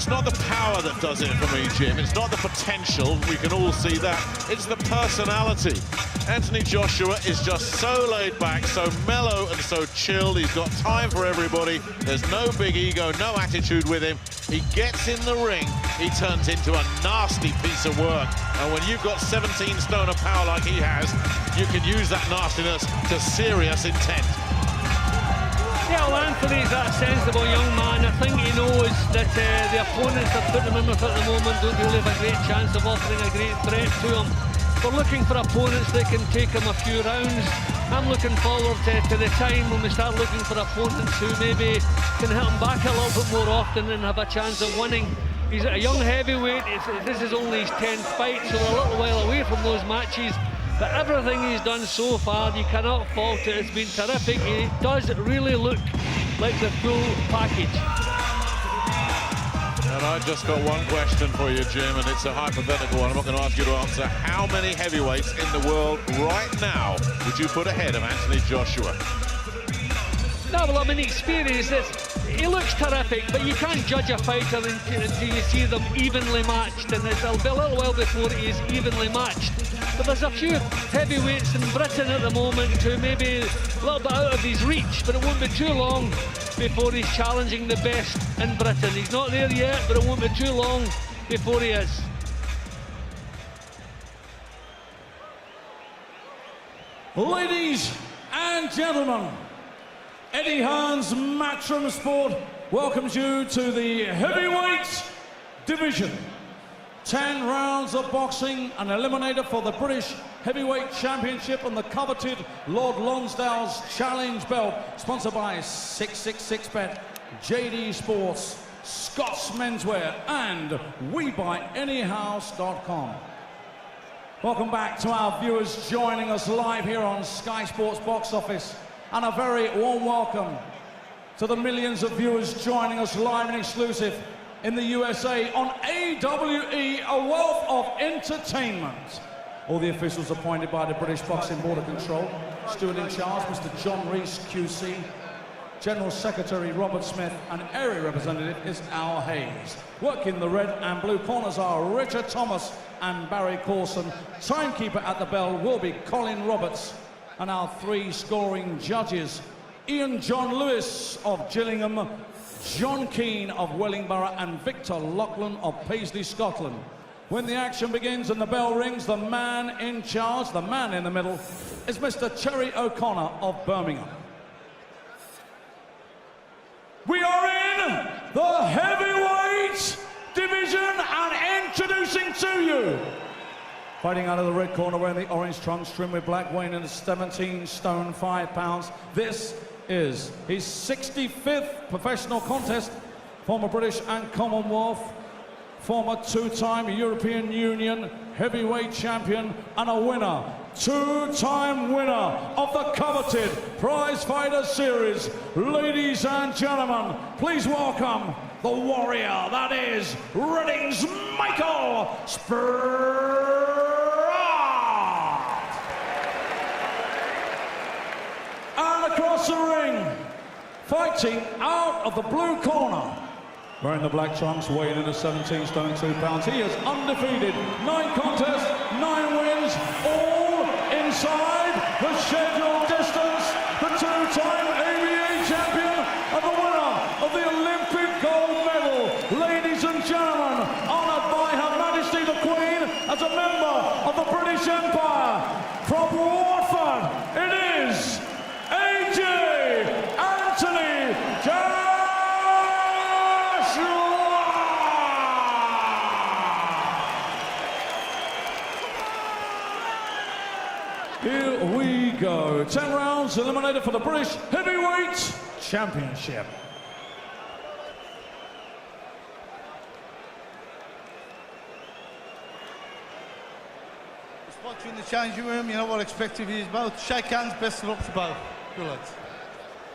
It's not the power that does it for me, Jim. It's not the potential. We can all see that. It's the personality. Anthony Joshua is just so laid back, so mellow and so chilled. He's got time for everybody. There's no big ego, no attitude with him. He gets in the ring, he turns into a nasty piece of work. And when you've got 17 stone of power like he has, you can use that nastiness to serious intent. Yeah, well, Anthony's that sensible young man. I think he knows that the opponents that put him in with at the moment don't really have a great chance of offering a great threat to him. We're looking for opponents that can take him a few rounds. I'm looking forward to the time when we start looking for opponents who maybe can hit him back a little bit more often and have a chance of winning. He's a young heavyweight. This is only his 10th fight, so we're a little while away from those matches. But everything he's done so far, you cannot fault it. It's been terrific. He does really look like the full package. And I've just got one question for you, Jim, and it's a hypothetical one. I'm not going to ask you to answer. How many heavyweights in the world right now would you put ahead of Anthony Joshua? No, well, I mean, experience is, he looks terrific, but you can't judge a fighter until you see them evenly matched, and it'll be a little while before he is evenly matched. But there's a few heavyweights in Britain at the moment who may be a little bit out of his reach, but it won't be too long before he's challenging the best in Britain. He's not there yet, but it won't be too long before he is. Ladies and gentlemen, Eddie Hearn's Matchroom Sport welcomes you to the heavyweight division. 10 rounds of boxing, an eliminator for the British Heavyweight Championship and the coveted Lord Lonsdale's Challenge belt, sponsored by 666bet, JD Sports, Scott's Menswear, and WeBuyAnyHouse.com. Welcome back to our viewers joining us live here on Sky Sports Box Office, and a very warm welcome to the millions of viewers joining us live and exclusive in the USA on AWE, a wealth of entertainment. All the officials appointed by the British Boxing Board of Control. Steward in charge, Mr. John Rees, QC. General Secretary Robert Smith, and area representative is Al Hayes. Working the red and blue corners are Richard Thomas and Barry Coulson. Timekeeper at the bell will be Colin Roberts. And our 3 scoring judges, Ian John Lewis of Gillingham, John Keane of Wellingborough, and Victor Lachlan of Paisley, Scotland. When the action begins and the bell rings, the man in charge, the man in the middle, is Mr. Terry O'Connor of Birmingham. We are in the heavyweight division, and introducing to you, fighting out of the red corner, wearing the orange trunks trimmed with black, weighing in at 17 stone 5 pounds. This is his 65th professional contest, former British and Commonwealth, former 2-time European Union heavyweight champion, and a winner, 2-time winner of the coveted Prize Fighter Series. Ladies and gentlemen, please welcome the warrior that is Reading's Michael Sprott. And across the ring, fighting out of the blue corner, wearing the black trunks, weighing in at 17 stone 2 pounds. He is undefeated, 9 contests, 9 wins, all inside the scheduled distance. The 2-time ABA champion and the winner of the Olympic gold medal. Ladies and gentlemen, honoured by Her Majesty the Queen as a member of the British Empire, from Watford, it is AJ Anthony Joshua. Here we go. 10 rounds eliminated for the British Heavyweight Championship. Spot you in the changing room, you know what expected is both. Shake hands, best of luck to both. Good lads.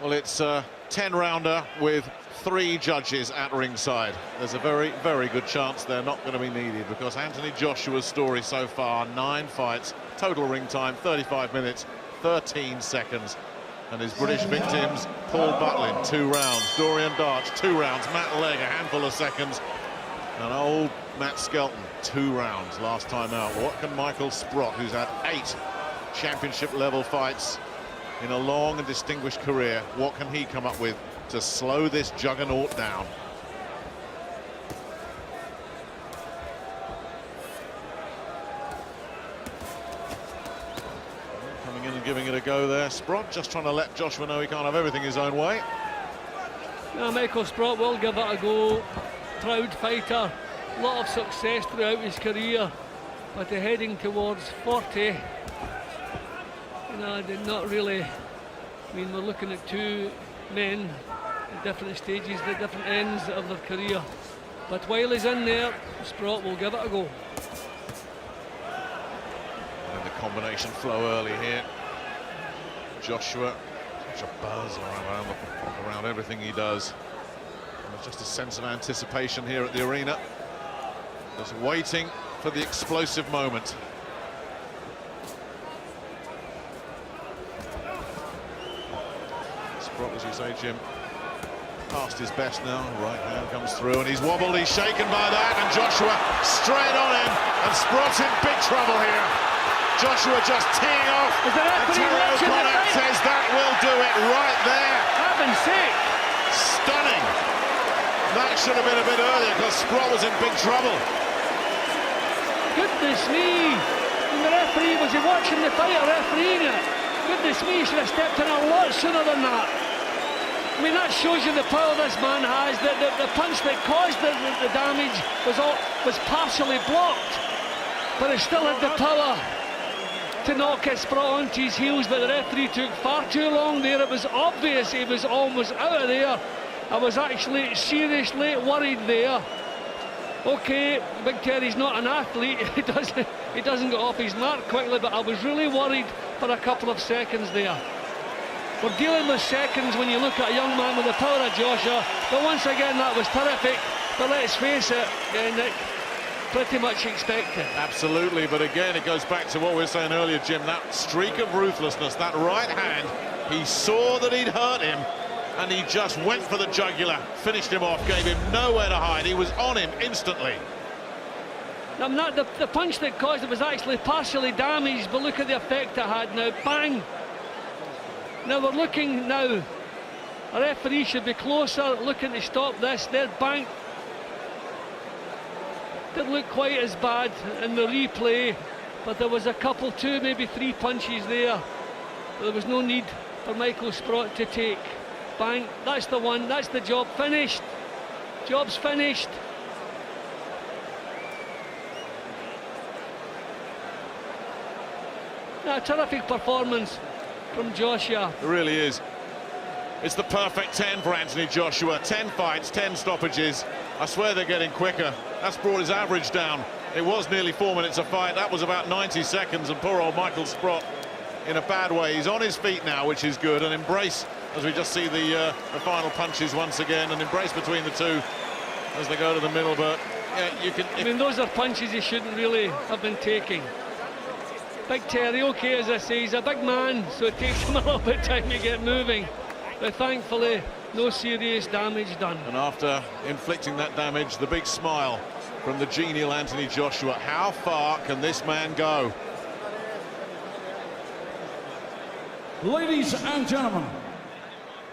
Well, it's a 10-rounder with 3 judges at ringside. There's a very, very good chance they're not going to be needed, because Anthony Joshua's story so far, 9 fights, total ring time 35 minutes 13 seconds, and his British victims: Paul Butlin 2 rounds, Dorian Darch 2 rounds, Matt Legg a handful of seconds, And old Matt Skelton, 2 rounds last time out. What can Michael Sprott, who's had 8 championship-level fights in a long and distinguished career, what can he come up with to slow this juggernaut down? Coming in and giving it a go there. Sprott just trying to let Joshua know he can't have everything his own way. Now, Michael Sprott will give it a go. Proud fighter, a lot of success throughout his career, but heading towards 40, you know, did not really. I mean, we're looking at 2 men at different stages, at different ends of their career. But while he's in there, Sprott will give it a go. And the combination flow early here. Joshua, such a buzz around everything he does. And there's just a sense of anticipation here at the arena. Just waiting for the explosive moment. Sprott, as you say, Jim, past his best now. Right hand comes through and he's wobbled, he's shaken by that, and Joshua straight on him, and Sprott's in big trouble here. Joshua just teeing off, and Terry O'Connor says that will do it right there. Heaven's sake! Stunning. That should have been a bit earlier because Sprott was in big trouble. Goodness me! And the referee, was he watching the fight or refereeing it? Goodness me, he should have stepped in a lot sooner than that. I mean, that shows you the power this man has. The punch that caused the damage was partially blocked, but he still had the power to knock Sprott onto his heels, but the referee took far too long there. It was obvious he was almost out of there. I was actually seriously worried there. Okay, Big Terry's not an athlete, he doesn't get off his mark quickly, but I was really worried for a couple of seconds there. We're dealing with seconds when you look at a young man with the power of Joshua, but once again that was terrific. But let's face it, Nick, pretty much expected. Absolutely, but again it goes back to what we were saying earlier, Jim, that streak of ruthlessness, that right hand, he saw that he'd hurt him and he just went for the jugular, finished him off, gave him nowhere to hide. He was on him instantly. Now, the punch that caused it was actually partially damaged, but look at the effect it had now. Bang! Now we're looking now. A referee should be closer, looking to stop this. There, bang! Didn't look quite as bad in the replay, but there was a couple, 2, maybe 3 punches there. There was no need for Michael Sprott to take. Bang, that's the one, that's the job finished. Job's finished. A terrific performance from Joshua. It really is. It's the perfect 10 for Anthony Joshua. 10 fights, 10 stoppages. I swear they're getting quicker. That's brought his average down. It was nearly 4 minutes a fight. That was about 90 seconds, and poor old Michael Sprott in a bad way. He's on his feet now, which is good, and embrace, as we just see the final punches once again, an embrace between the two as they go to the middle. But yeah, you can. I mean, those are punches he shouldn't really have been taking. Big Terry, okay, as I say, he's a big man, so it takes him a little bit of time to get moving. But thankfully, no serious damage done. And after inflicting that damage, the big smile from the genial Anthony Joshua. How far can this man go? Ladies and gentlemen,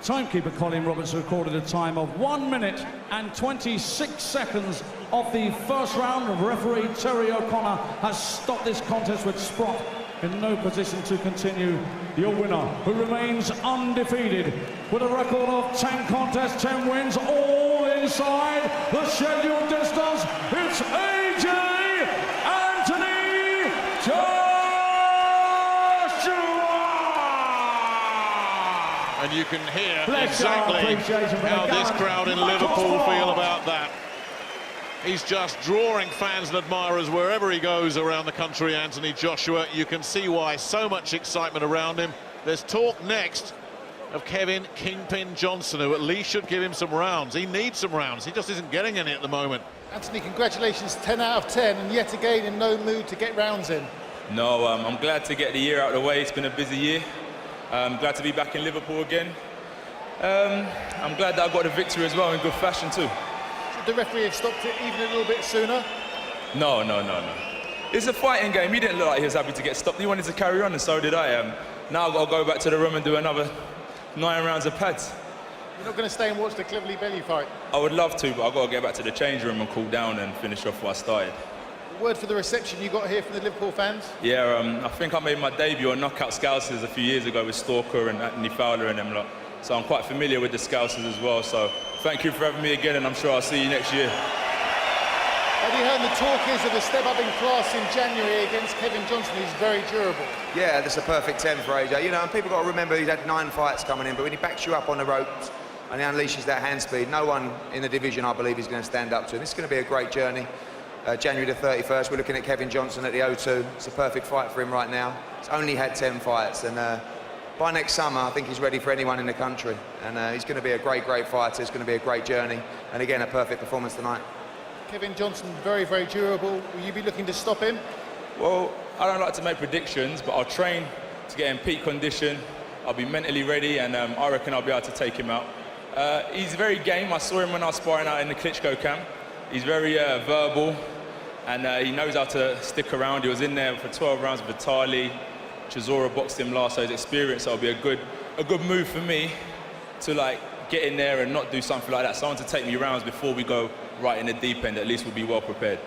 timekeeper Colin Roberts recorded a time of 1 minute and 26 seconds of the first round. Referee Terry O'Connor has stopped this contest with Sprott in no position to continue. Your winner, who remains undefeated with a record of 10 contests, 10 wins, all inside the scheduled distance, it's AJ Anthony Joshua! And you can hear exactly how this crowd in Liverpool feel about that. He's just drawing fans and admirers wherever he goes around the country, Anthony Joshua. You can see why, so much excitement around him. There's talk next of Kevin Kingpin Johnson, who at least should give him some rounds. He needs some rounds. He just isn't getting any at the moment. Anthony, congratulations, 10 out of 10, and yet again in no mood to get rounds in. No, I'm glad to get the year out of the way. It's been a busy year. I'm glad to be back in Liverpool again. I'm glad that I got the victory as well in good fashion too. the referee have stopped it even a little bit sooner? No. It's a fighting game. He didn't look like he was happy to get stopped. He wanted to carry on, and so did I. Now I've got to go back to the room and do another 9 rounds of pads. You're not going to stay and watch the Cleverly Belly fight? I would love to, but I've got to get back to the change room and cool down and finish off what I started. Word for the reception you got here from the Liverpool fans? Yeah, I think I made my debut on Knockout Scousers a few years ago with Stalker and Anthony Fowler and them lot. So I'm quite familiar with the Scousers as well. So thank you for having me again, and I'm sure I'll see you next year. Have you heard the talk is of a step up in class in January against Kevin Johnson, who's very durable? Yeah, that's a perfect 10 for AJ. You know, and people got to remember he's had 9 fights coming in, but when he backs you up on the ropes and he unleashes that hand speed, no one in the division, I believe, is going to stand up to him. It's going to be a great journey. January the 31st, we're looking at Kevin Johnson at the O2. It's a perfect fight for him right now. He's only had 10 fights, and by next summer, I think he's ready for anyone in the country. And he's going to be a great, great fighter. It's going to be a great journey. And again, a perfect performance tonight. Kevin Johnson, very, very durable. Will you be looking to stop him? Well, I don't like to make predictions, but I'll train to get in peak condition. I'll be mentally ready, and I reckon I'll be able to take him out. He's very game. I saw him when I was sparring out in the Klitschko camp. He's very verbal, and he knows how to stick around. He was in there for 12 rounds with Vitali. Chisora boxed him last, so his experience will be a good move for me to like get in there and not do something like that. Someone to take me rounds before we go right in the deep end. At least we'll be well prepared.